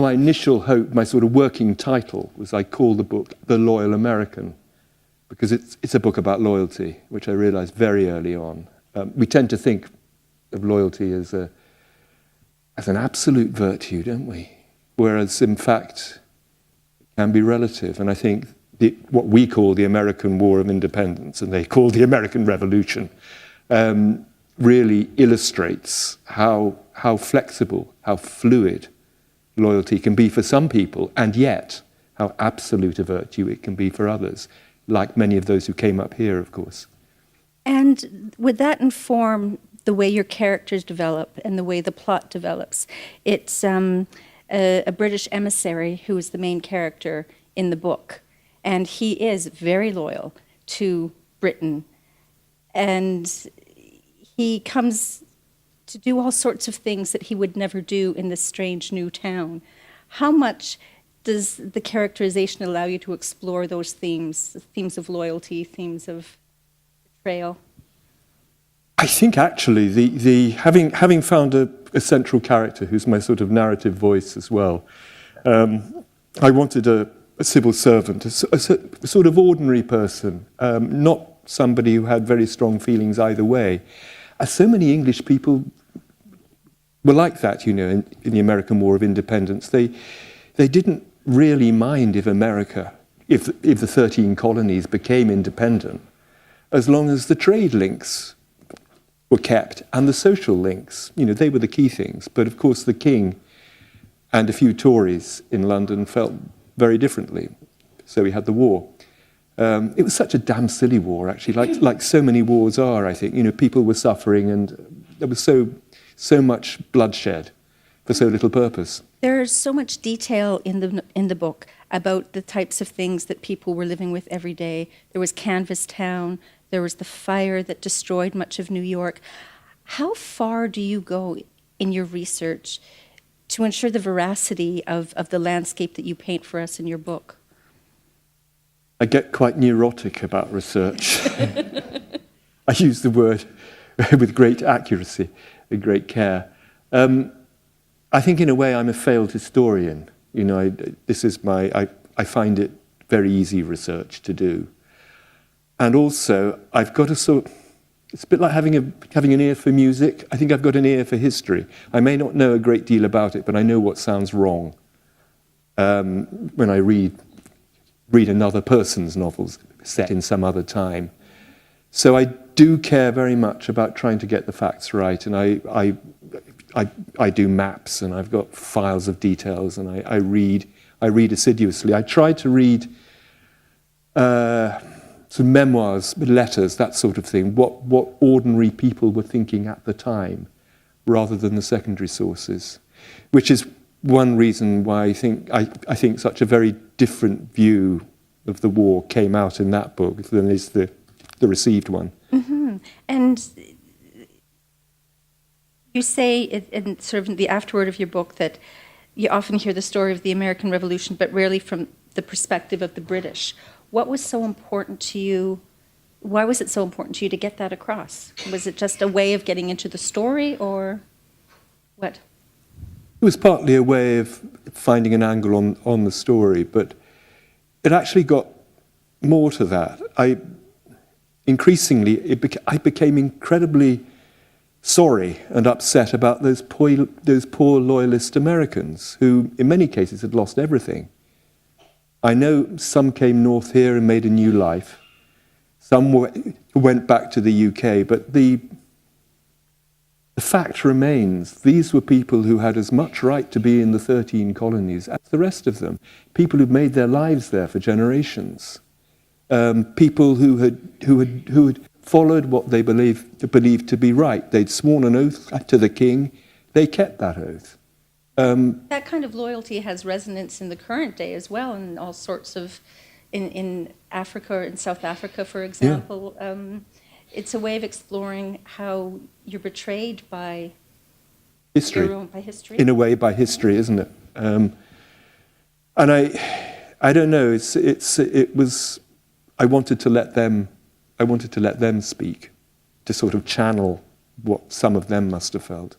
my initial hope, my sort of working title, was I called the book The Loyal American, because it's a book about loyalty, which I realized very early on. We tend to think of loyalty as an absolute virtue, don't we? Whereas, in fact, it can be relative. And I think what we call the American War of Independence, and they call the American Revolution, really illustrates how flexible, how fluid loyalty can be for some people, and yet how absolute a virtue it can be for others, like many of those who came up here, of course. And would that inform the way your characters develop and the way the plot develops? It's a British emissary who is the main character in the book, and he is very loyal to Britain, and he comes to do all sorts of things that he would never do in this strange new town. How much does the characterization allow you to explore those themes of loyalty, themes of betrayal? I think actually, the having found a central character who's my sort of narrative voice as well, I wanted a civil servant, a sort of ordinary person, not somebody who had very strong feelings either way. As so many English people were like that, you know, in the American War of Independence. They didn't really mind if America, if the 13 colonies became independent, as long as the trade links were kept and the social links. You know, they were the key things. But of course, the king and a few Tories in London felt very differently. So we had the war. It was such a damn silly war, actually, like so many wars are, I think. You know, people were suffering and there was so much bloodshed for so little purpose. There's so much detail in the book about the types of things that people were living with every day. There was Canvas Town, there was the fire that destroyed much of New York. How far do you go in your research to ensure the veracity of the landscape that you paint for us in your book? I get quite neurotic about research. I use the word with great accuracy and great care. I think in a way I'm a failed historian. You know, I find it very easy research to do. And also, I've got it's a bit like having an ear for music. I think I've got an ear for history. I may not know a great deal about it, but I know what sounds wrong when I read another person's novels set in some other time. So I do care very much about trying to get the facts right, and I do maps, and I've got files of details, and I read assiduously. I try to read some memoirs, letters, that sort of thing, what ordinary people were thinking at the time, rather than the secondary sources, which is one reason why I think such a very different view of the war came out in that book than is the received one. Mm-hmm. And you say in sort of the afterword of your book that you often hear the story of the American Revolution, but rarely from the perspective of the British. What was so important to you? Why was it so important to you to get that across? Was it just a way of getting into the story, or what? It was partly a way of finding an angle on the story, but it actually got more to that. I became incredibly sorry and upset about those poor loyalist Americans who, in many cases, had lost everything. I know some came north here and made a new life. Some went back to the UK, but the fact remains, these were people who had as much right to be in the 13 colonies as the rest of them. People who'd made their lives there for generations. People who had followed what they believed to be right. They'd sworn an oath to the king. They kept that oath. That kind of loyalty has resonance in the current day as well, in all sorts of, in Africa, in South Africa, for example. Yeah. It's a way of exploring how you're betrayed by history. By history. In a way, by history, isn't it? And I don't know. It was. I wanted to let them speak, to sort of channel what some of them must have felt.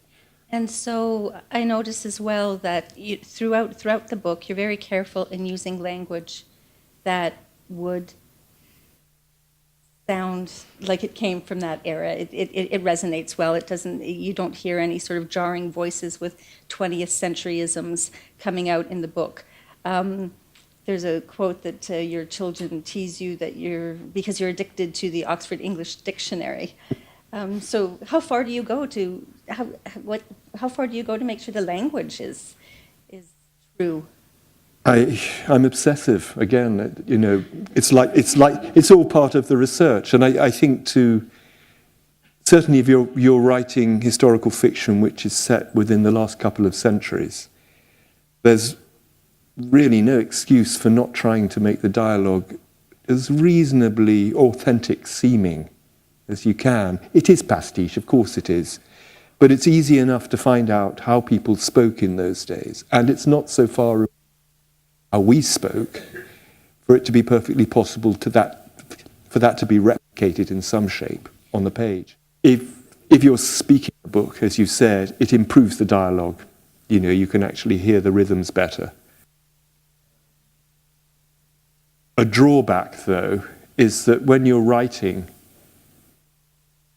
And so I notice as well that throughout the book, you're very careful in using language that would sound like it came from that era. It resonates well. It doesn't. You don't hear any sort of jarring voices with 20th centuryisms coming out in the book. There's a quote that your children tease you that because you're addicted to the Oxford English Dictionary. So how far do you go to how far do you go to make sure the language is true? I'm obsessive again. You know, it's all part of the research, and I think certainly if you're writing historical fiction which is set within the last couple of centuries, there's really no excuse for not trying to make the dialogue as reasonably authentic seeming as you can. It is pastiche, of course it is, but it's easy enough to find out how people spoke in those days, and it's not so far how we spoke for it to be perfectly possible for that to be replicated in some shape on the page. If you're speaking a book, as you said, it improves the dialogue. You know, you can actually hear the rhythms better. A drawback, though, is that when you're writing,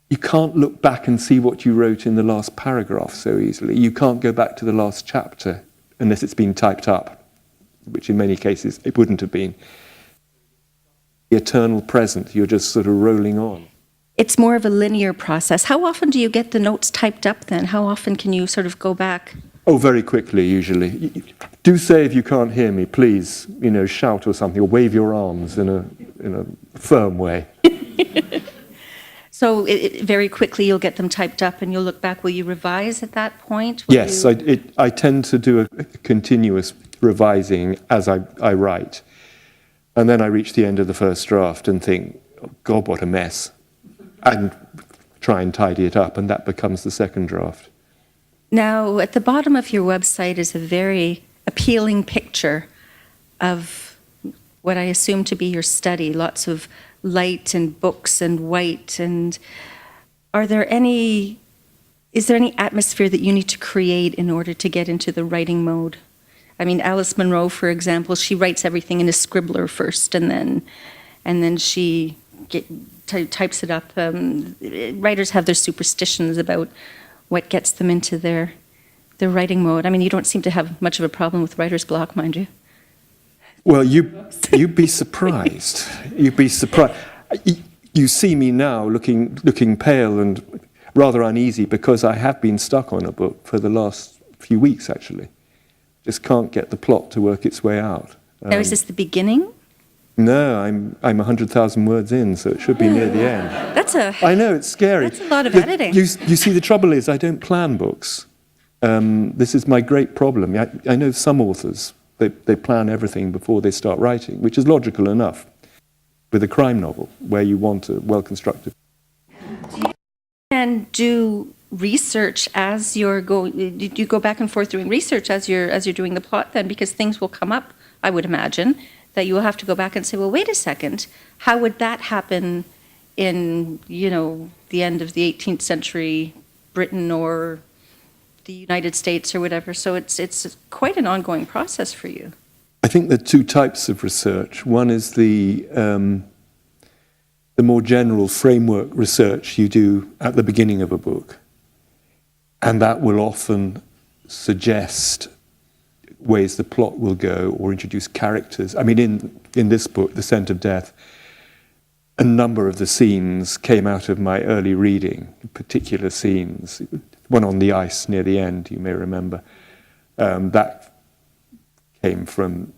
you can't look back and see what you wrote in the last paragraph so easily. You can't go back to the last chapter unless it's been typed up, which in many cases it wouldn't have been. The eternal present, you're just sort of rolling on. It's more of a linear process. How often do you get the notes typed up then? How often can you sort of go back? Oh, very quickly, usually. Do say if you can't hear me, please, you know, shout or something, or wave your arms in a firm way. So very quickly you'll get them typed up and you'll look back. Will you revise at that point? Yes, I tend to do a continuous revising as I write. And then I reach the end of the first draft and think, oh, God, what a mess. And try and tidy it up, and that becomes the second draft. Now, at the bottom of your website is a very appealing picture of what I assume to be your study, lots of light and books and white. And is there any atmosphere that you need to create in order to get into the writing mode? I mean, Alice Munro, for example, she writes everything in a scribbler first, and then she types it up. Writers have their superstitions about what gets them into their writing mode. I mean, you don't seem to have much of a problem with writer's block, mind you. Well, you'd be surprised. You'd be surprised. You see me now looking pale and rather uneasy because I have been stuck on a book for the last few weeks, actually. Just can't get the plot to work its way out. Now, is this the beginning? No, I'm 100,000 words in, so it should be near the end. I know, it's scary. That's a lot of editing. You see, the trouble is I don't plan books. This is my great problem. I know some authors, they plan everything before they start writing, which is logical enough with a crime novel where you want a well-constructed. And do research as you're going. Do you go back and forth doing research as you're doing the plot then? Because things will come up, I would imagine, that you will have to go back and say, well, wait a second, how would that happen in, the end of the 18th century Britain or the United States or whatever? So it's quite an ongoing process for you. I think there are two types of research. One is the more general framework research you do at the beginning of a book. And that will often suggest ways the plot will go or introduce characters. I mean, in this book, The Scent of Death, a number of the scenes came out of my early reading, particular scenes. One on the ice near the end, you may remember. That came from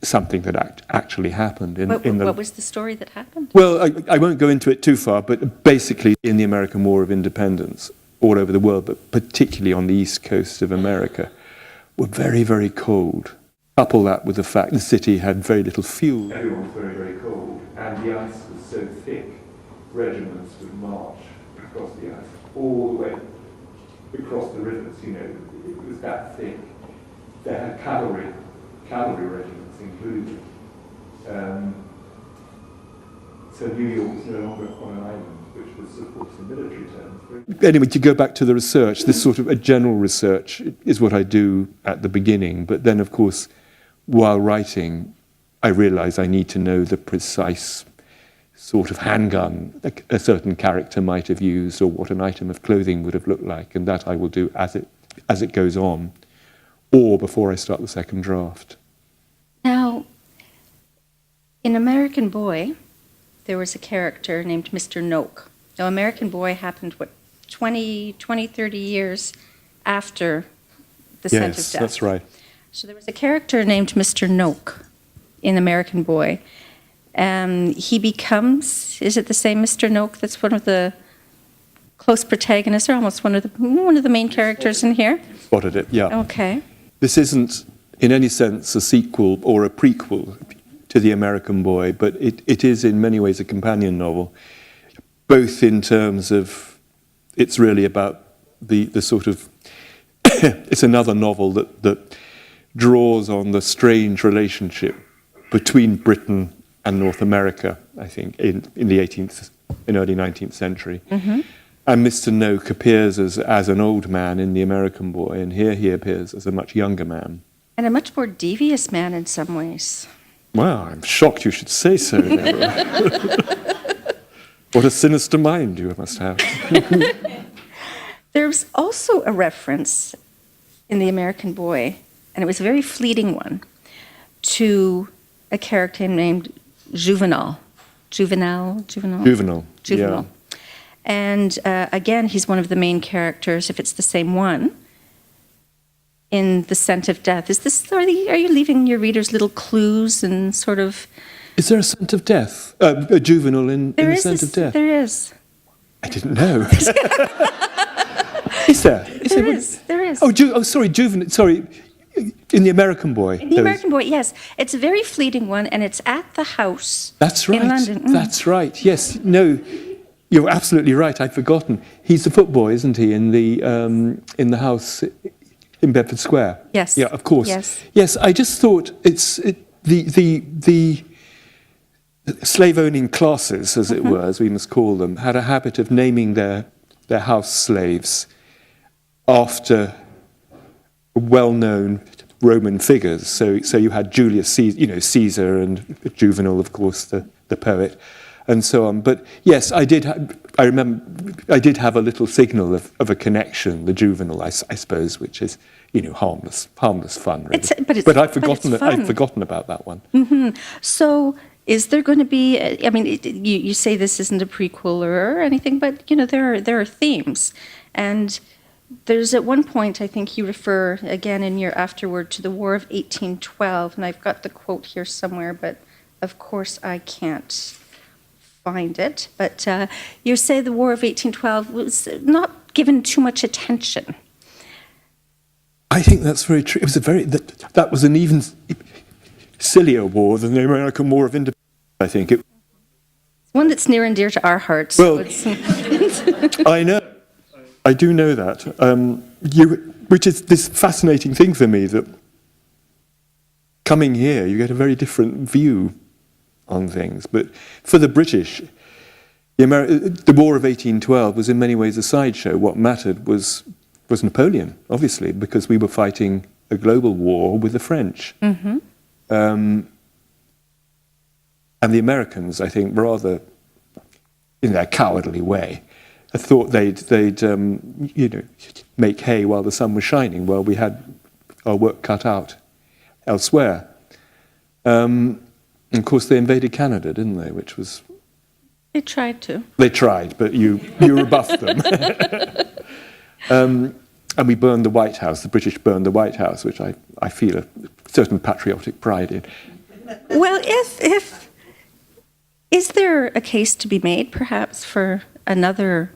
something that actually happened. What was the story that happened? Well, I won't go into it too far, but basically in the American War of Independence, all over the world, but particularly on the east coast of America, were very, very cold. Couple that with the fact the city had very little fuel. Everyone was very, very cold, and the ice was so thick, regiments would march across the ice, all the way across the rivers, it was that thick. They had cavalry regiments included. So New York was no longer on an island. which was, of course, in military terms. Anyway, to go back to the research, this sort of a general research is what I do at the beginning. But then, of course, while writing, I realise I need to know the precise sort of handgun a certain character might have used, or what an item of clothing would have looked like, and that I will do as it goes on, or before I start the second draft. Now, in American Boy, there was a character named Mr. Noak. Now, American Boy happened, 20, 30 years after The Scent of Death. Yes, that's right. So there was a character named Mr. Noak in American Boy. He becomes, is it the same Mr. Noak that's one of the close protagonists, or almost one of the main characters in here? Spotted it, yeah. Okay. This isn't, in any sense, a sequel or a prequel to The American Boy, but it is in many ways a companion novel, both in terms of, it's really about the sort of, it's another novel that draws on the strange relationship between Britain and North America, I think, in the 18th and early 19th century. Mm-hmm. And Mr. Noak appears as an old man in The American Boy, and here he appears as a much younger man. And a much more devious man in some ways. Well, I'm shocked you should say so, Deborah. What a sinister mind you must have. There's also a reference in The American Boy, and it was a very fleeting one, to a character named Juvenal. Juvenal. Yeah. And again, he's one of the main characters, if it's the same one, in The Scent of Death. Are you leaving your readers little clues and sort of... Is there a scent of death? A juvenile in The Scent of Death? There is. I didn't know. Is there? There is. Oh, sorry, juvenile. Sorry, in The American Boy. In The American Boy, yes. It's a very fleeting one, and it's at the house. That's right. In London. Mm. That's right. Yes. No, you're absolutely right. I'd forgotten. He's the footboy, isn't he? In the house in Bedford Square. Yes. Yeah, of course. Yes. Yes. I just thought the slave-owning classes, as it were, as we must call them, had a habit of naming their house slaves after well-known Roman figures. So you had Julius Caesar, Caesar, and Juvenal, of course, the poet, and so on. But yes, I remember I did have a little signal of a connection, the Juvenal, I suppose, which is harmless fun. Really. But I'd forgotten about that one. Mm-hmm. So is there going to be? I mean, you say this isn't a prequel or anything, but there are themes, and there's at one point I think you refer again in your afterword to the War of 1812, and I've got the quote here somewhere, but of course I can't find it. But you say the War of 1812 was not given too much attention. I think that's very true. It was that was an even sillier war than the American War of Independence, I think. It's one that's near and dear to our hearts. Well, I know. I do know that. Which is this fascinating thing for me, that coming here, you get a very different view on things. But for the British, the War of 1812 was in many ways a sideshow. What mattered was Napoleon, obviously, because we were fighting a global war with the French. Mm-hmm. And the Americans, I think, rather in their cowardly way, thought they'd make hay while the sun was shining, while we had our work cut out elsewhere. And of course, they invaded Canada, didn't they? Which was... They tried to. They tried, but you rebuffed them. And we burned the White House. The British burned the White House, which I feel a certain patriotic pride in. Well, is there a case to be made, perhaps, for another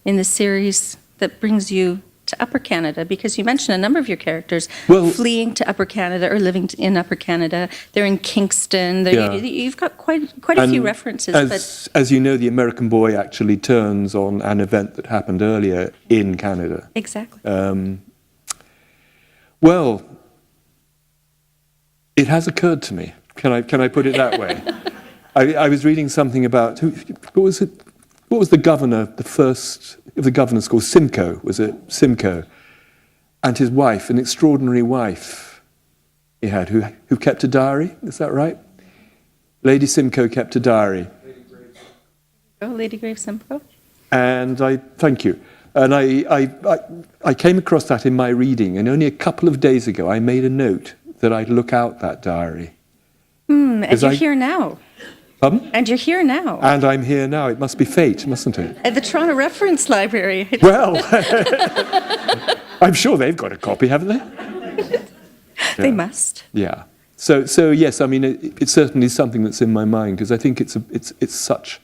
in the series that brings you to Upper Canada? Because you mentioned a number of your characters fleeing to Upper Canada or living in Upper Canada. They're in Kingston. You've got quite a few references. As you know, The American Boy actually turns on an event that happened earlier in Canada. Exactly. Well, it has occurred to me. Can I put it that way? I was reading something about, what what was the governor, the first of the governors called? Simcoe, was it? Simcoe. And his wife, an extraordinary wife he had, who kept a diary, is that right? Lady Simcoe kept a diary. Oh, Lady Grave Simcoe. And thank you. And I came across that in my reading, and only a couple of days ago I made a note that I'd look out that diary. And you're here now. Pardon? And you're here now. And I'm here now. It must be fate, mustn't it? At the Toronto Reference Library. Well, I'm sure they've got a copy, haven't they? They must. Yeah. So yes, I mean, it's certainly something that's in my mind, because I think it's such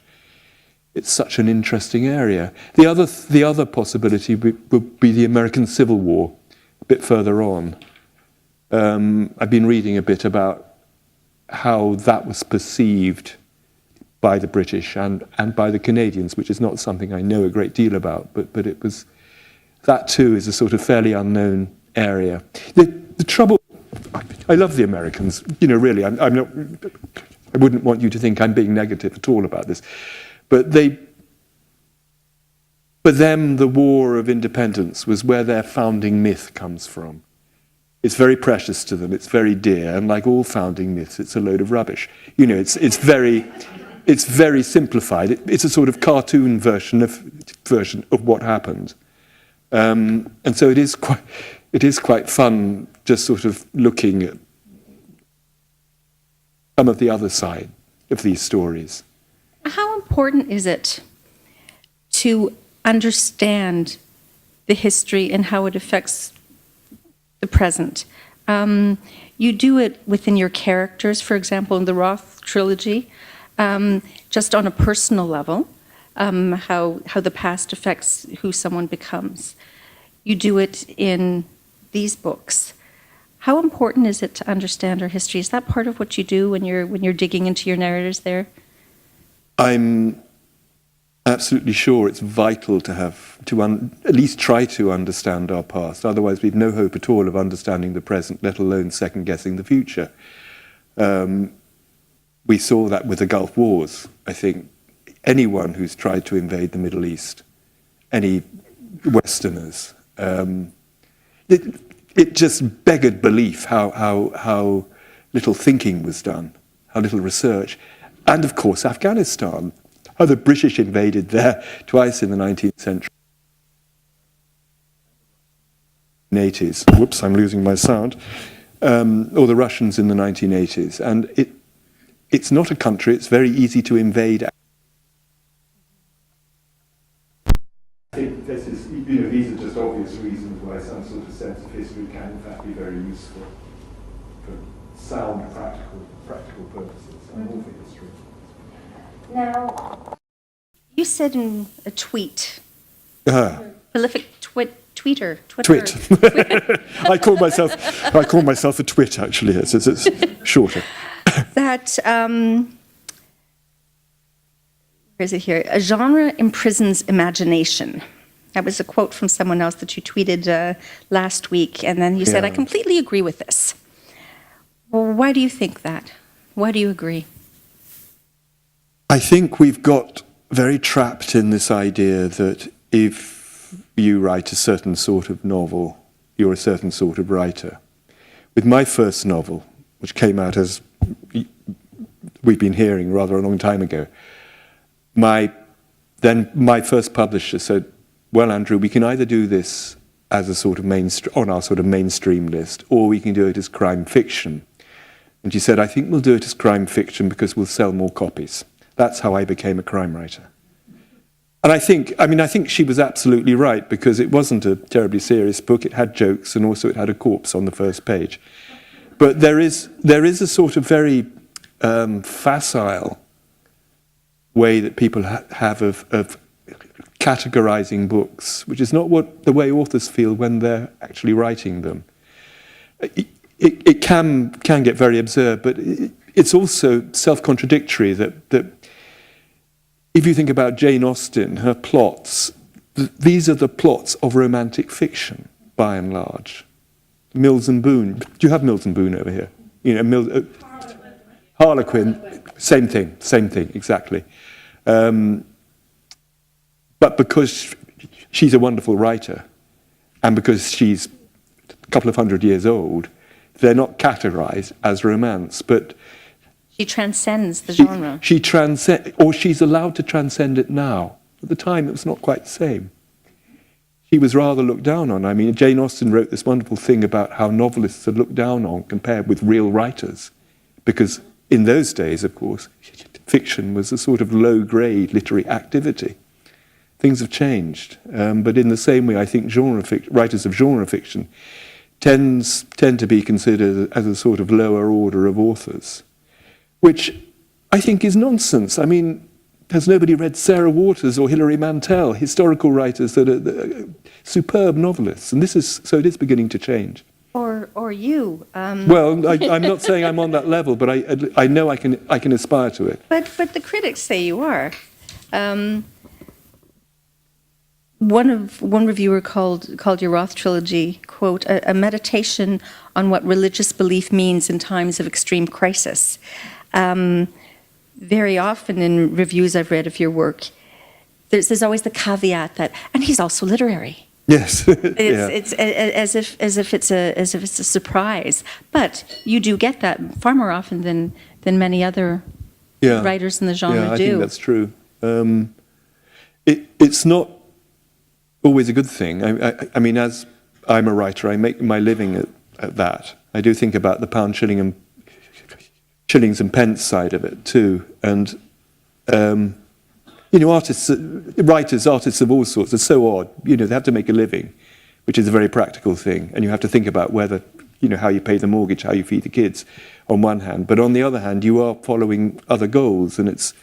an interesting area. The other possibility would be the American Civil War, a bit further on. I've been reading a bit about how that was perceived by the British and by the Canadians, which is not something I know a great deal about, but it was, that too is a sort of fairly unknown area. The trouble, I love the Americans, really, I'm not, I wouldn't want you to think I'm being negative at all about this, but for them, the War of Independence was where their founding myth comes from. It's very precious to them, it's very dear, and like all founding myths, it's a load of rubbish. It's very simplified. It's a sort of cartoon version of what happened. And so it is quite fun just sort of looking at some of the other side of these stories. How important is it to understand the history and how it affects the present? You do it within your characters, for example, in the Roth trilogy, just on a personal level, how the past affects who someone becomes. You do it in these books. How important is it to understand our history? Is that part of what you do when you're digging into your narratives there? I'm absolutely sure it's vital to at least try to understand our past. Otherwise, we've no hope at all of understanding the present, let alone second-guessing the future. We saw that with the Gulf Wars. I think anyone who's tried to invade the Middle East, any Westerners, it just beggared belief how little thinking was done, how little research. And of course, Afghanistan, how the British invaded there twice in the 19th century. 1980s. Whoops, I'm losing my sound. Or the Russians in the 1980s. And it's not a country, it's very easy to invade. I think this is, these are just obvious reasons why some sort of sense of history can in fact be very useful for sound practical purposes. I'm all for history. Now, you said in a tweet, prolific tweeter. Twit. I call myself a twit, actually. It's shorter. That, where is it here? A genre imprisons imagination. That was a quote from someone else that you tweeted last week, and then you said, I completely agree with this. Well, why do you think that? Why do you agree? I think we've got very trapped in this idea that if you write a certain sort of novel, you're a certain sort of writer. With my first novel, which came out as we've been hearing rather a long time ago, my first publisher said, well, Andrew, we can either do this as a sort of on our sort of mainstream list, or we can do it as crime fiction. And she said, I think we'll do it as crime fiction because we'll sell more copies. That's how I became a crime writer. And I think she was absolutely right, because it wasn't a terribly serious book. It had jokes, and also it had a corpse on the first page. But there is a sort of very facile way that people have of categorizing books, which is not the way authors feel when they're actually writing them. It can get very absurd, but it's also self-contradictory that if you think about Jane Austen, her plots, these are the plots of romantic fiction, by and large. Mills and Boon. Do you have Mills and Boon over here? Harlequin, same thing, exactly. But because she's a wonderful writer, and because she's a couple of hundred years old, they're not categorized as romance, but She transcends the genre. or she's allowed to transcend it now. At the time, it was not quite the same. She was rather looked down on. I mean, Jane Austen wrote this wonderful thing about how novelists are looked down on compared with real writers, because in those days, of course, fiction was a sort of low-grade literary activity. Things have changed, but in the same way, I think writers of genre fiction tend to be considered as a sort of lower order of authors, which I think is nonsense. I mean, has nobody read Sarah Waters or Hilary Mantel, historical writers that are superb novelists? And it is beginning to change. Or you. Well, I'm not saying I'm on that level, but I know I can aspire to it. But the critics say you are. One reviewer called your Roth trilogy, quote, a meditation on what religious belief means in times of extreme crisis. Very often in reviews I've read of your work, there's always the caveat that, and he's also literary. Yes, It's as if it's a surprise, but you do get that far more often than many other writers in the genre do. Yeah, I think that's true. It's not always a good thing. I mean, as I'm a writer, I make my living at that. I do think about the pound, shillings and pence side of it too, and artists of all sorts are so odd. They have to make a living, which is a very practical thing, and you have to think about whether, how you pay the mortgage, how you feed the kids, on one hand, but on the other hand, you are following other goals, and it's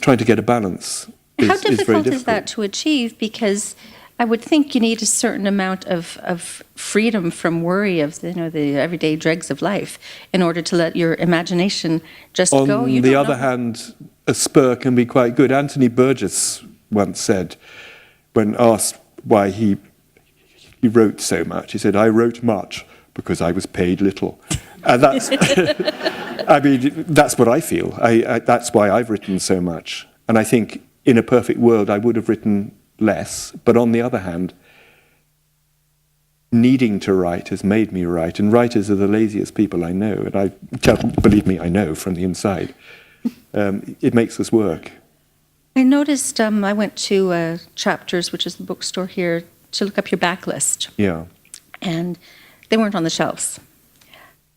trying to get a balance. How difficult is that to achieve? Because I would think you need a certain amount of freedom from worry of the everyday dregs of life in order to let your imagination just go. On the other hand, a spur can be quite good. Anthony Burgess once said, when asked why he wrote so much, he said, "I wrote much because I was paid little." And that's, I mean, that's what I feel. That's why I've written so much. And I think in a perfect world, I would have written less. But on the other hand, needing to write has made me write. And writers are the laziest people I know. And believe me, I know from the inside. It makes us work. I noticed I went to Chapters, which is the bookstore here, to look up your backlist. Yeah. And they weren't on the shelves.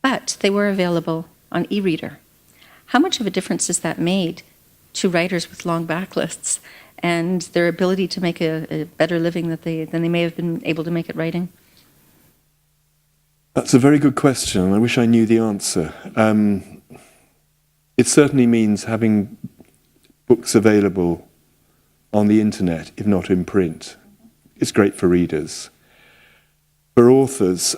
But they were available on e-reader. How much of a difference has that made to writers with long backlists and their ability to make a better living than they may have been able to make at writing? That's a very good question. I wish I knew the answer. It certainly means having books available on the internet, if not in print. It's great for readers. For authors,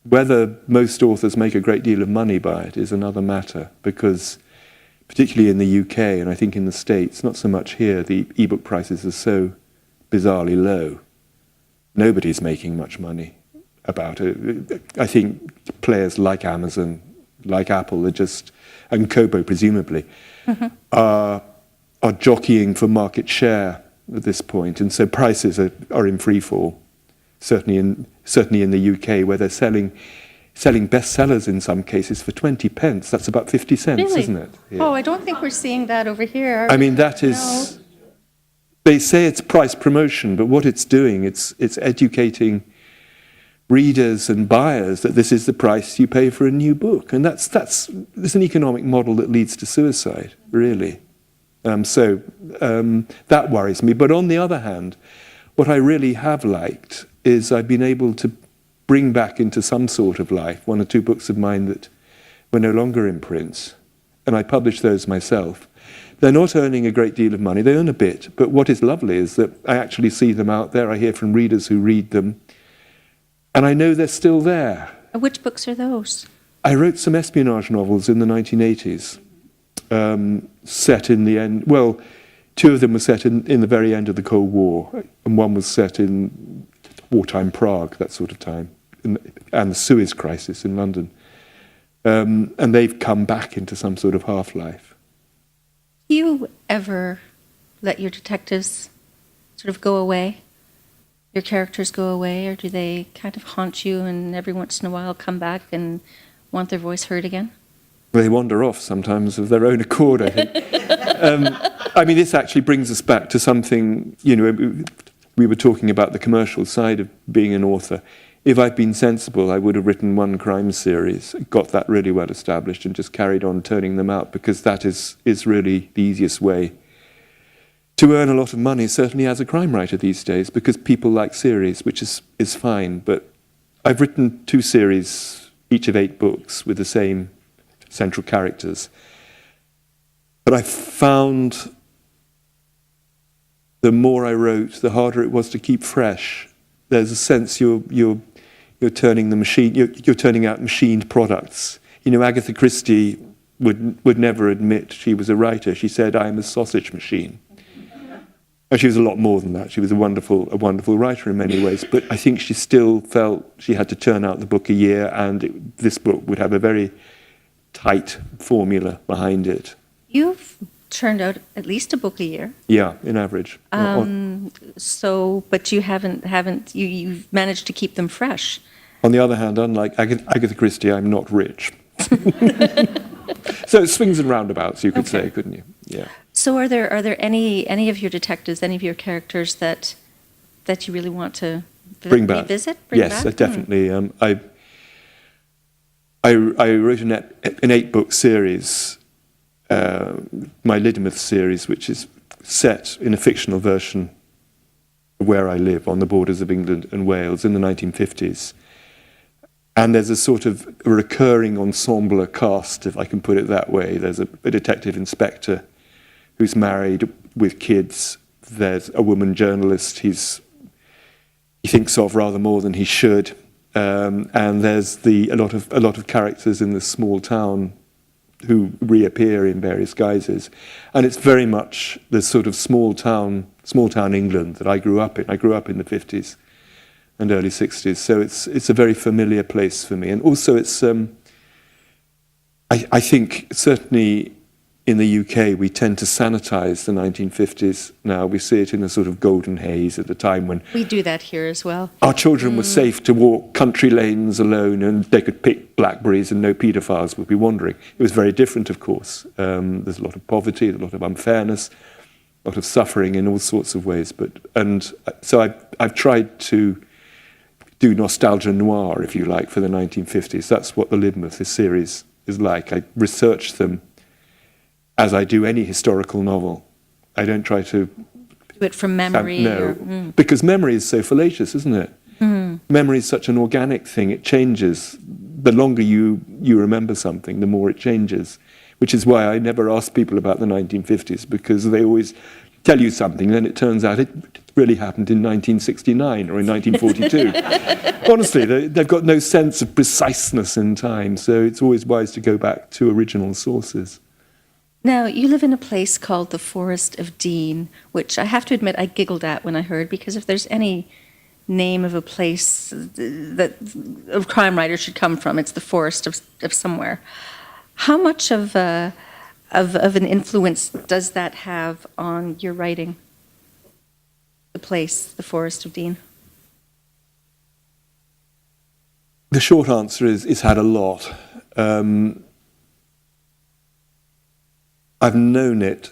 whether most authors make a great deal of money by it is another matter, because particularly in the UK, and I think in the States, not so much here, the e-book prices are so bizarrely low. Nobody's making much money about it. I think players like Amazon, like Apple, and Kobo presumably, are jockeying for market share at this point, and so prices are in free fall. Certainly in the UK, where they're selling bestsellers in some cases for 20 pence. That's about 50 cents, really? Isn't it? Yeah. Oh, I don't think we're seeing that over here. I mean, that is... No. They say it's price promotion, but what it's doing, it's educating readers and buyers that this is the price you pay for a new book. And that's an economic model that leads to suicide, really. So that worries me. But on the other hand, what I really have liked is I've been able to bring back into some sort of life one or two books of mine that were no longer in print, and I published those myself. They're not earning a great deal of money, they earn a bit, but what is lovely is that I actually see them out there, I hear from readers who read them, and I know they're still there. Which books are those? I wrote some espionage novels in the 1980s, set in the end, well, two of them were set in the very end of the Cold War, and one was set in wartime Prague, that sort of time, and the Suez crisis in London. And they've come back into some sort of half-life. Do you ever let your detectives sort of go away? Your characters go away, or do they kind of haunt you and every once in a while come back and want their voice heard again? They wander off sometimes of their own accord, I think. I mean, this actually brings us back to something, we were talking about the commercial side of being an author. If I'd been sensible, I would have written one crime series, got that really well established, and just carried on turning them out, because that is really the easiest way to earn a lot of money, certainly as a crime writer these days, because people like series, which is fine. But I've written 2 series, each of 8 books, with the same central characters. But I found the more I wrote, the harder it was to keep fresh. There's a sense you're turning the machine, you're turning out machined products. Agatha Christie would never admit she was a writer. She said, "I am a sausage machine." And she was a lot more than that. She was a wonderful writer in many ways. But I think she still felt she had to turn out the book a year, and this book would have a very tight formula behind it. You've churned out at least a book a year. Yeah, in average. But you haven't you've managed to keep them fresh. On the other hand, unlike Agatha Christie, I'm not rich. So it swings and roundabouts, you could say, couldn't you? Yeah. So are there any of your detectives, any of your characters that you really want to Bring back. revisit? Yes, definitely. I wrote an 8-book series, my Lidmouth series, which is set in a fictional version of where I live, on the borders of England and Wales in the 1950s. And there's a sort of recurring ensemble cast, if I can put it that way. There's a detective inspector who's married with kids. There's a woman journalist he thinks of rather more than he should. And there's a lot of characters in this small town who reappear in various guises. And it's very much the sort of small town England that I grew up in. I grew up in the 50s and early 60s. So it's a very familiar place for me. And also it's, I think certainly in the UK we tend to sanitize the 1950s now. We see it in a sort of golden haze at the time when... We do that here as well. Our children were safe to walk country lanes alone, and they could pick blackberries and no paedophiles would be wandering. It was very different, of course. There's a lot of poverty, a lot of unfairness, a lot of suffering in all sorts of ways. So I've tried to do nostalgia noir, if you like, for the 1950s. That's what the Lidmouth series is like. I research them as I do any historical novel. I don't try to... Do it from memory? Because memory is so fallacious, isn't it? Memory is such an organic thing. It changes. The longer you remember something, the more it changes. Which is why I never ask people about the 1950s, because they always tell you something, then it turns out it really happened in 1969 or in 1942. Honestly, they've got no sense of preciseness in time, so it's always wise to go back to original sources. Now, you live in a place called the Forest of Dean, which I have to admit I giggled at when I heard, because if there's any name of a place that a crime writer should come from, it's the forest of somewhere. How much of an influence does that have on your writing? The place, the Forest of Dean? The short answer is it's had a lot. I've known it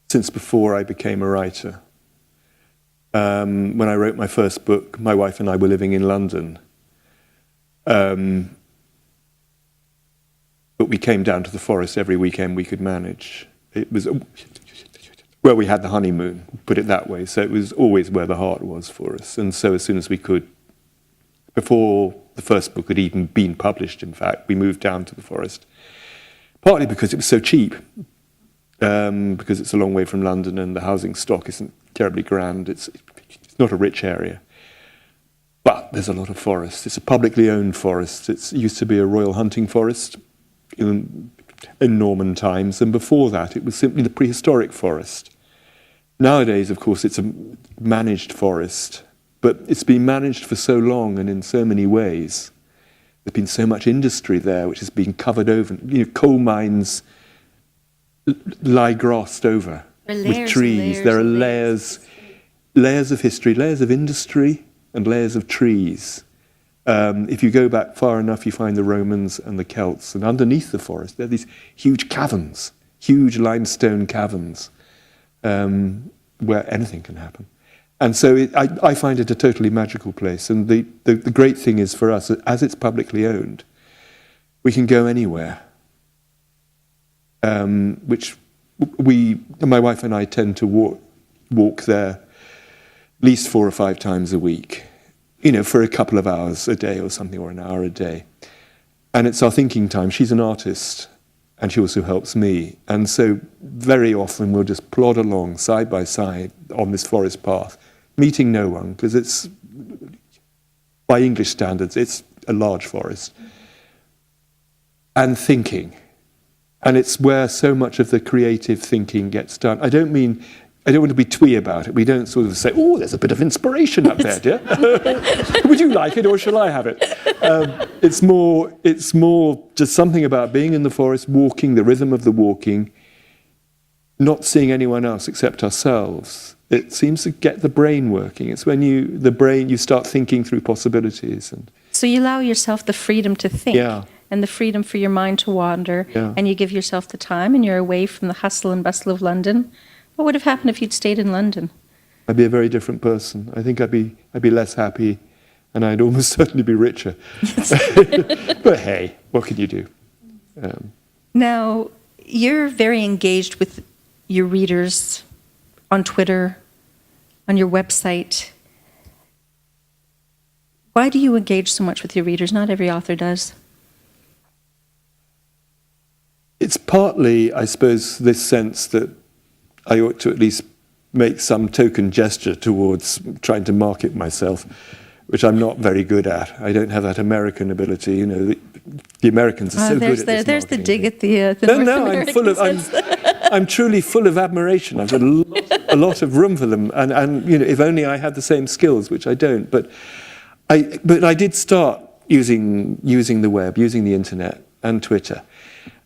since before I became a writer. When I wrote my first book, my wife and I were living in London. But we came down to the forest every weekend we could manage. It was where we had the honeymoon, put it that way. So it was always where the heart was for us. And so as soon as we could, before the first book had even been published, in fact, we moved down to the forest. Partly because it was so cheap, because it's a long way from London and the housing stock isn't terribly grand. It's not a rich area. But there's a lot of forest. It's a publicly owned forest. It used to be a royal hunting forest in Norman times, and before that it was simply the prehistoric forest. Nowadays, of course, it's a managed forest, but it's been managed for so long and in so many ways. There's been so much industry there which has been covered over. Coal mines lie glossed over There are with layers and trees. layers There are and layers of history, layers of industry, and layers of trees. If you go back far enough, you find the Romans and the Celts. And underneath the forest, there are these huge caverns, huge limestone caverns, where anything can happen. And so I find it a totally magical place. And the great thing is for us, as it's publicly owned, we can go anywhere, which my wife and I tend to walk there at least 4 or 5 times a week, for a couple of hours a day or something, or an hour a day. And it's our thinking time. She's an artist, and she also helps me. And so very often we'll just plod along side by side on this forest path, meeting no one, because it's, by English standards, it's a large forest, and thinking. And it's where so much of the creative thinking gets done. I don't want to be twee about it. We don't sort of say, oh, there's a bit of inspiration up there, dear. Would you like it, or shall I have it? It's more just something about being in the forest, walking, the rhythm of the walking, not seeing anyone else except ourselves. It seems to get the brain working. It's when you start thinking through possibilities. So you allow yourself the freedom to think. Yeah. And the freedom for your mind to wander, and you give yourself the time, and you're away from the hustle and bustle of London. What would have happened if you'd stayed in London? I'd be a very different person. I think I'd be less happy, and I'd almost certainly be richer. But hey, what can you do? Now, you're very engaged with your readers on Twitter, on your website. Why do you engage so much with your readers? Not every author does. It's partly, I suppose, this sense that I ought to at least make some token gesture towards trying to market myself, which I'm not very good at. I don't have that American ability. The Americans are so good at this. There's the dig at the No, North Americans. I'm truly full of admiration. I've got a lot of room for them, and if only I had the same skills, which I don't. But I did start using the web, using the internet and Twitter.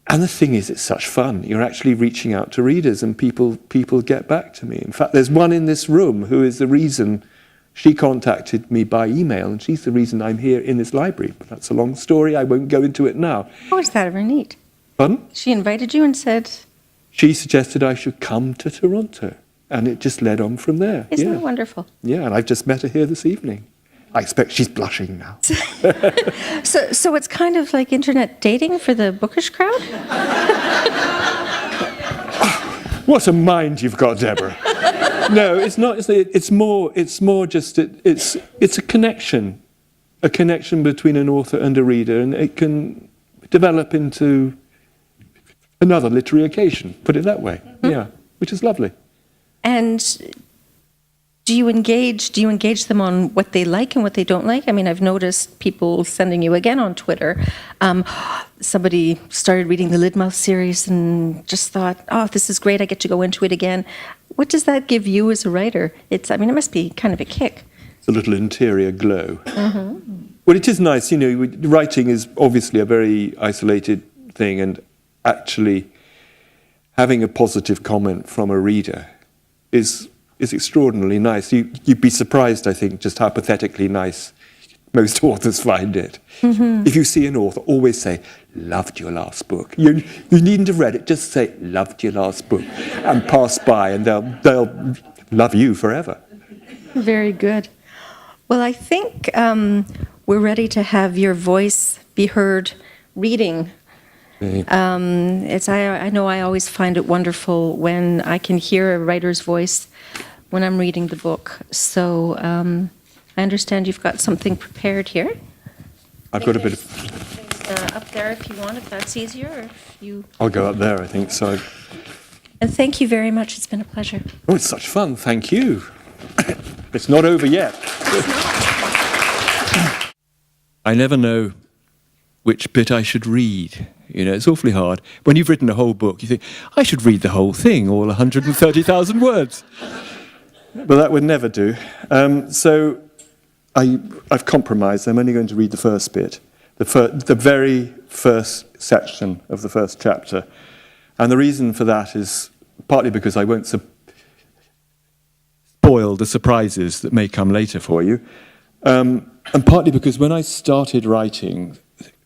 And the thing is, it's such fun. You're actually reaching out to readers, and people get back to me. In fact, there's one in this room who is the reason she contacted me by email, and she's the reason I'm here in this library. But that's a long story. I won't go into it now. Oh, is that ever neat? Pardon? She invited you and said... She suggested I should come to Toronto, and it just led on from there. Isn't that wonderful? Yeah, and I've just met her here this evening. I expect she's blushing now. So it's kind of like internet dating for the bookish crowd? What a mind you've got, Deborah. No, it's not. It's more just it's a connection between an author and a reader, and it can develop into another literary occasion. Put it that way. Mm-hmm. Yeah, which is lovely. And do you engage them on what they like and what they don't like? I mean, I've noticed people sending you again on Twitter. Somebody started reading the Lidmouth series and just thought, oh, this is great, I get to go into it again. What does that give you as a writer? It must be kind of a kick. It's a little interior glow. Mm-hmm. Well, it is nice, writing is obviously a very isolated thing, and actually having a positive comment from a reader is extraordinarily nice. You'd be surprised, I think, just how pathetically nice most authors find it. Mm-hmm. If you see an author, always say, loved your last book. You needn't have read it, just say, loved your last book, and pass by, and they'll love you forever. Very good. Well, I think we're ready to have your voice be heard reading. I know I always find it wonderful when I can hear a writer's voice when I'm reading the book. So I understand you've got something prepared here. I've got a bit of... up there if you want, if that's easier. Or if you... I'll go up there, I think, so... And thank you very much. It's been a pleasure. Oh, it's such fun. Thank you. It's not over yet. I never know which bit I should read. It's awfully hard. When you've written a whole book, you think, I should read the whole thing, all 130,000 words. But that would never do. So I've compromised. I'm only going to read the first bit, the very first section of the first chapter. And the reason for that is partly because I won't spoil the surprises that may come later for you, and partly because when I started writing,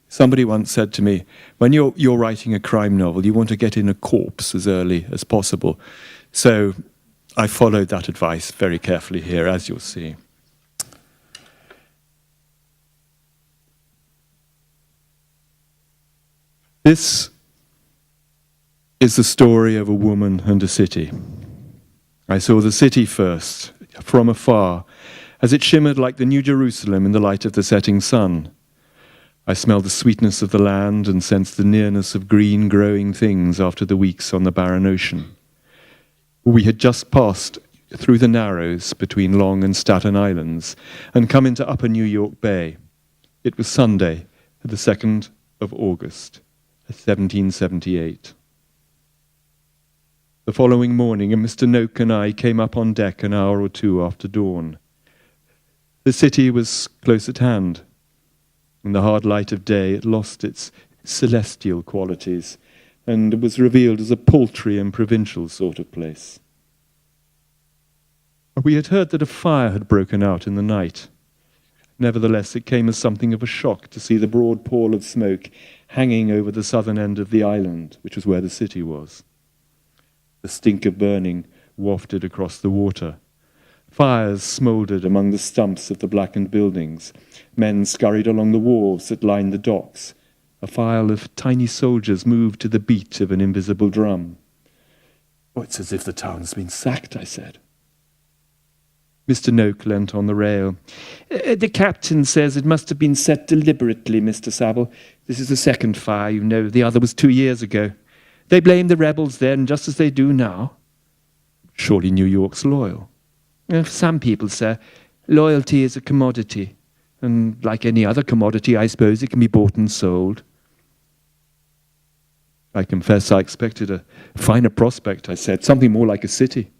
somebody once said to me, when you're writing a crime novel, you want to get in a corpse as early as possible. So I followed that advice very carefully here, as you'll see. This is the story of a woman and a city. I saw the city first, from afar, as it shimmered like the New Jerusalem in the light of the setting sun. I smelled the sweetness of the land and sensed the nearness of green growing things after the weeks on the barren ocean. We had just passed through the Narrows between Long and Staten Islands and come into Upper New York Bay. It was Sunday, the 2nd of August, 1778. The following morning, Mr. Noak and I came up on deck an hour or two after dawn. The city was close at hand. In the hard light of day, it lost its celestial qualities and was revealed as a paltry and provincial sort of place. We had heard that a fire had broken out in the night. Nevertheless, it came as something of a shock to see the broad pall of smoke hanging over the southern end of the island, which was where the city was. The stink of burning wafted across the water. Fires smouldered among the stumps of the blackened buildings. Men scurried along the wharves that lined the docks. A file of tiny soldiers moved to the beat of an invisible drum. "Oh, it's as if the town's been sacked," I said. Mr. Noak leant on the rail. "The captain says it must have been set deliberately, Mr. Saville. This is the second fire, you know. The other was 2 years ago. They blamed the rebels then, just as they do now." "Surely New York's loyal." "For some people, sir, loyalty is a commodity. And like any other commodity, I suppose it can be bought and sold." I confess I expected a finer prospect, I said, something more like a city.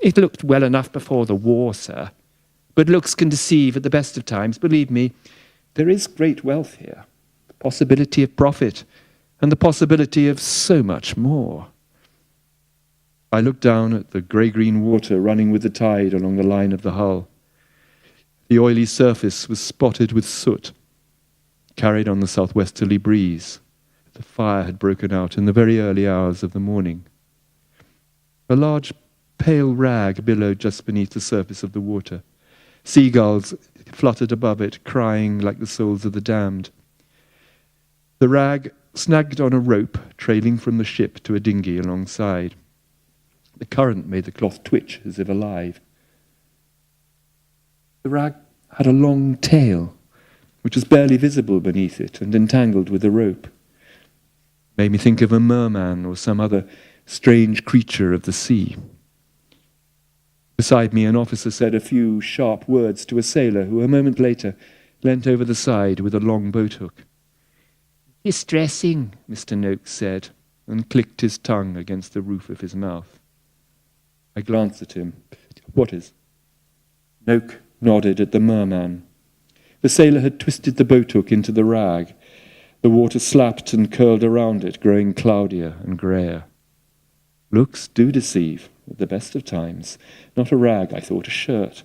"It looked well enough before the war, sir. But looks can deceive at the best of times. Believe me, there is great wealth here, the possibility of profit, and the possibility of so much more." I looked down at the grey-green water running with the tide along the line of the hull. The oily surface was spotted with soot, carried on the southwesterly breeze. The fire had broken out in the very early hours of the morning. A large pale rag billowed just beneath the surface of the water. Seagulls fluttered above it, crying like the souls of the damned. The rag snagged on a rope trailing from the ship to a dinghy alongside. The current made the cloth twitch as if alive. The rag had a long tail, which was barely visible beneath it and entangled with the rope. It made me think of a merman or some other strange creature of the sea. Beside me, an officer said a few sharp words to a sailor who, a moment later, leant over the side with a long boat-hook. "Distressing," Mr. Noakes said, and clicked his tongue against the roof of his mouth. I glanced at him. "What is?" Noak nodded at the merman. The sailor had twisted the boat-hook into the rag. The water slapped and curled around it, growing cloudier and greyer. Looks do deceive, at the best of times. Not a rag, I thought, a shirt.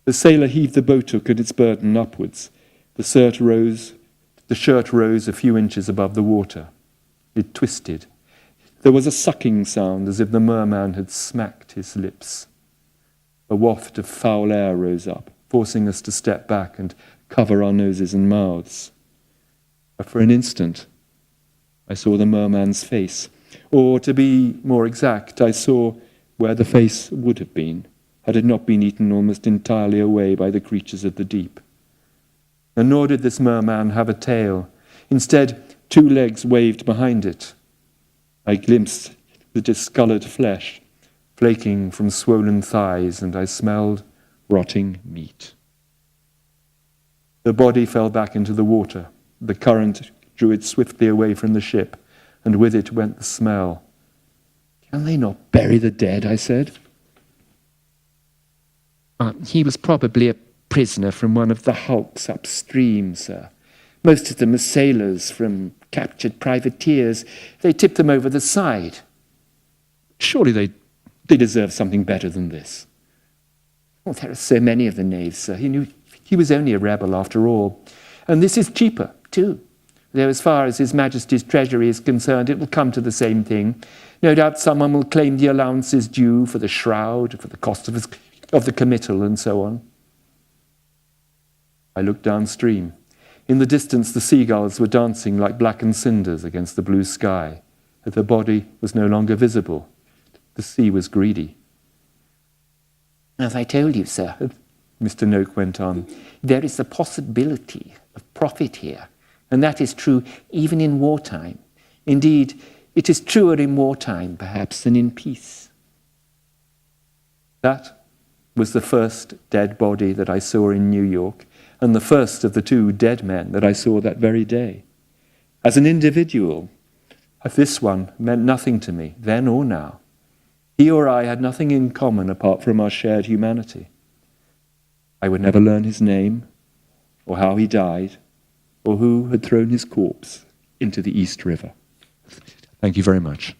The sailor heaved the boat-hook and its burden upwards. The shirt rose a few inches above the water. It twisted. There was a sucking sound, as if the merman had smacked his lips. A waft of foul air rose up, forcing us to step back and cover our noses and mouths. But for an instant, I saw the merman's face. Or, to be more exact, I saw where the face would have been, had it not been eaten almost entirely away by the creatures of the deep. And nor did this merman have a tail. Instead, 2 legs waved behind it. I glimpsed the discoloured flesh, flaking from swollen thighs, and I smelled rotting meat. The body fell back into the water. The current drew it swiftly away from the ship, and with it went the smell. "Can they not bury the dead?" I said. "He was probably a prisoner from one of the hulks upstream, sir. Most of them are sailors from captured privateers. They tip them over the side. Surely they deserve something better than this. Oh, there are so many of the knaves, sir. He knew he was only a rebel after all. And this is cheaper, too. Though as far as His Majesty's treasury is concerned, it will come to the same thing. No doubt someone will claim the allowances due for the shroud, for the cost of the committal, and so on. I looked downstream. In the distance, the seagulls were dancing like blackened cinders against the blue sky. But their body was no longer visible. The sea was greedy. As I told you, sir, Mr. Noak went on, there is a possibility of profit here, and that is true even in wartime. Indeed, it is truer in wartime, perhaps, than in peace. That was the first dead body that I saw in New York, and the first of the 2 dead men that I saw that very day. As an individual, this one meant nothing to me, then or now. He or I had nothing in common apart from our shared humanity. I would never learn his name, or how he died, or who had thrown his corpse into the East River. Thank you very much.